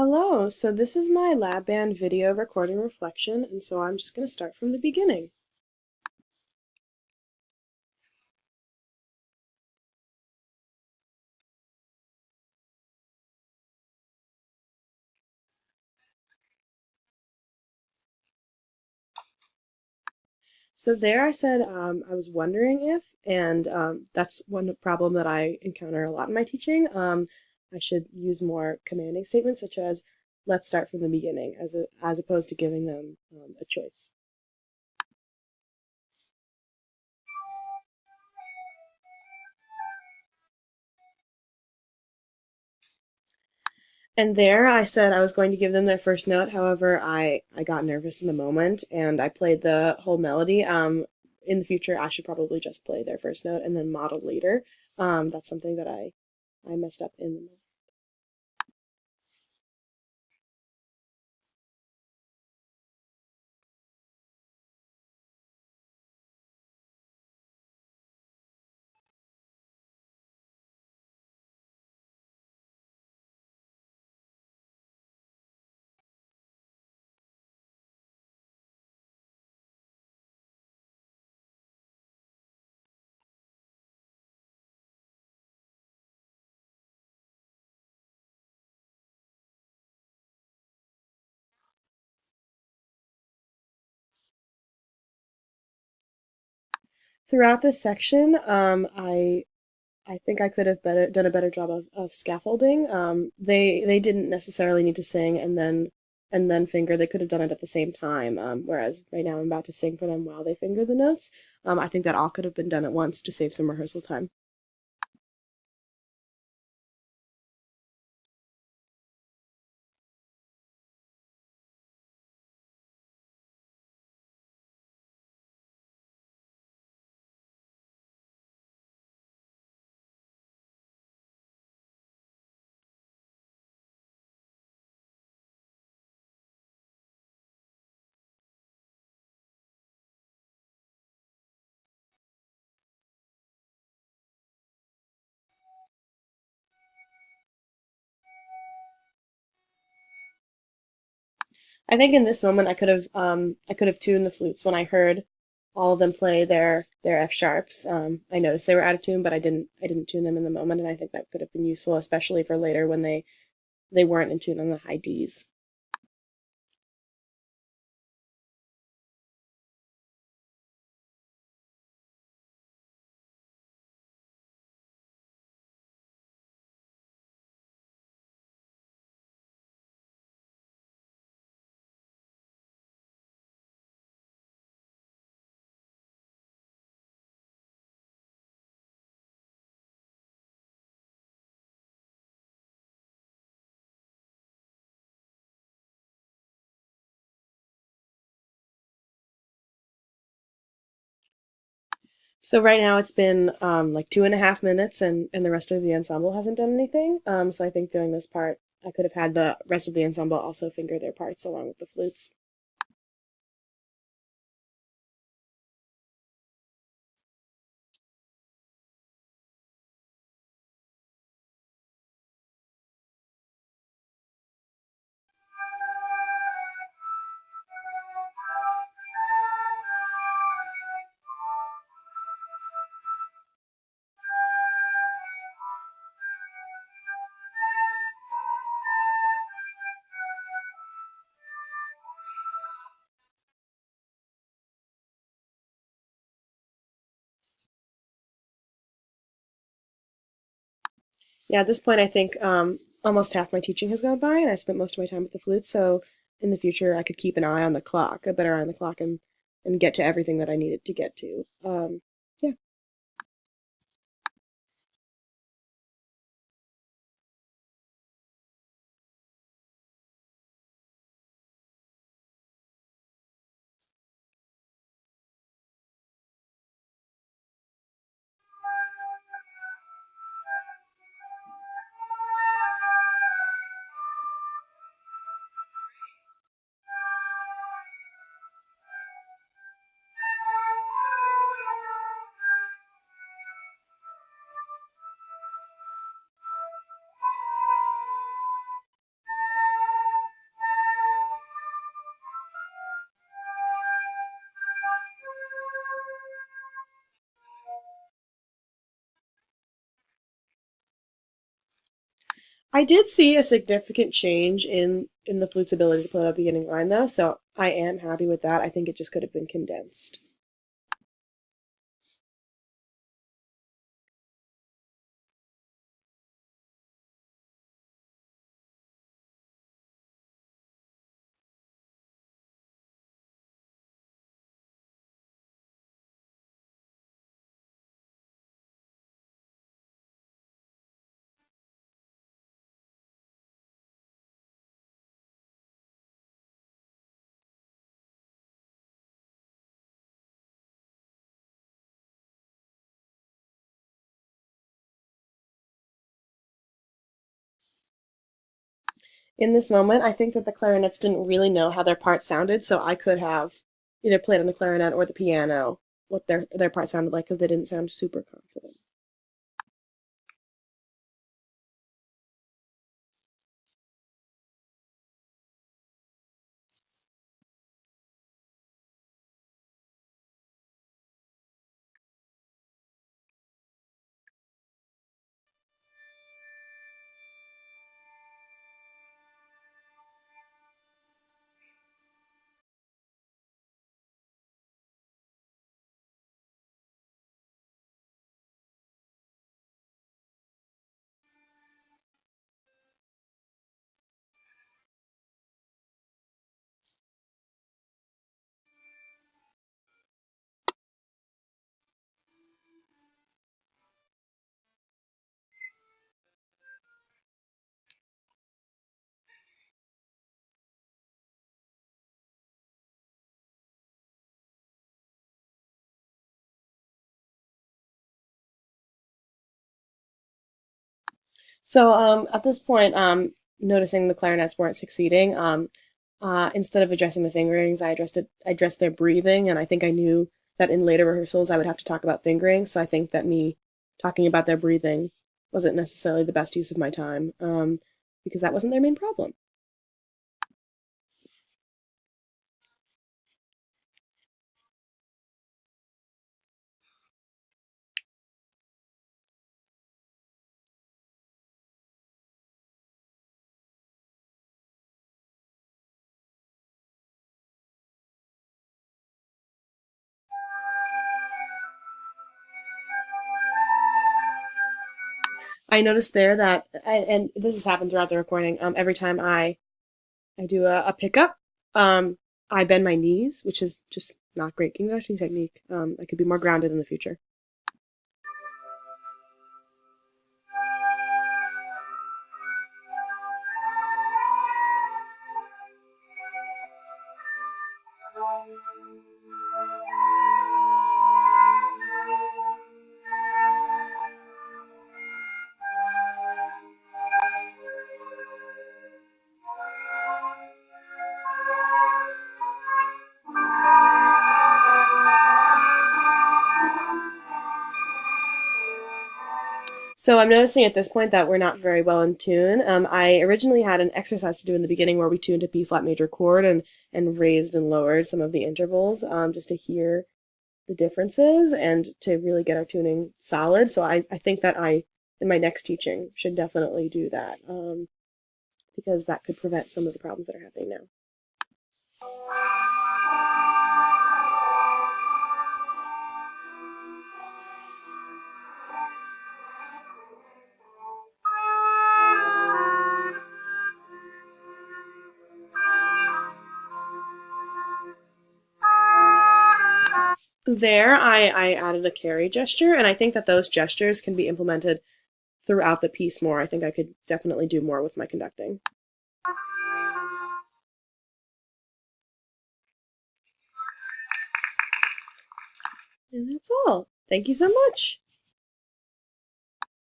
Hello, so this is my lab band video recording reflection, and so I'm just going to start from the beginning. So there I said I was wondering if, and that's one problem that I encounter a lot in my teaching. I should use more commanding statements such as "Let's start from the beginning," as opposed to giving them a choice. And there I said I was going to give them their first note. However, I got nervous in the moment and I played the whole melody. In the future, I should probably just play their first note and then model later. That's something that I messed up in the moment. Throughout this section, I think I could have done a better job of scaffolding. They didn't necessarily need to sing and then finger. They could have done it at the same time. Whereas right now I'm about to sing for them while they finger the notes. I think that all could have been done at once to save some rehearsal time. I think in this moment I could have tuned the flutes when I heard all of them play their F sharps. I noticed they were out of tune, but I didn't tune them in the moment, and I think that could have been useful, especially for later when they weren't in tune on the high Ds. So right now it's been like 2.5 minutes, and the rest of the ensemble hasn't done anything. So I think during this part, I could have had the rest of the ensemble also finger their parts along with the flutes. Yeah, at this point, I think almost half my teaching has gone by, and I spent most of my time with the flute. So in the future, I could keep an eye on the clock, a better eye on the clock, and get to everything that I needed to get to. Yeah. I did see a significant change in the flute's ability to play that beginning line though, so I am happy with that. I think it just could have been condensed. In this moment, I think that the clarinets didn't really know how their parts sounded, so I could have either played on the clarinet or the piano what their part sounded like because they didn't sound super confident. So at this point, noticing the clarinets weren't succeeding, instead of addressing the fingerings, I addressed their breathing, and I think I knew that in later rehearsals I would have to talk about fingering. So I think that me talking about their breathing wasn't necessarily the best use of my time, because that wasn't their main problem. I noticed there that, and this has happened throughout the recording. Every time I do a pickup, I bend my knees, which is just not great conducting technique. I could be more grounded in the future. So I'm noticing at this point that we're not very well in tune. I originally had an exercise to do in the beginning where we tuned a B flat major chord and raised and lowered some of the intervals, just to hear the differences and to really get our tuning solid. So I think that in my next teaching, should definitely do that, because that could prevent some of the problems that are happening now. There, I added a carry gesture, and I think that those gestures can be implemented throughout the piece more. I think I could definitely do more with my conducting. And that's all. Thank you so much.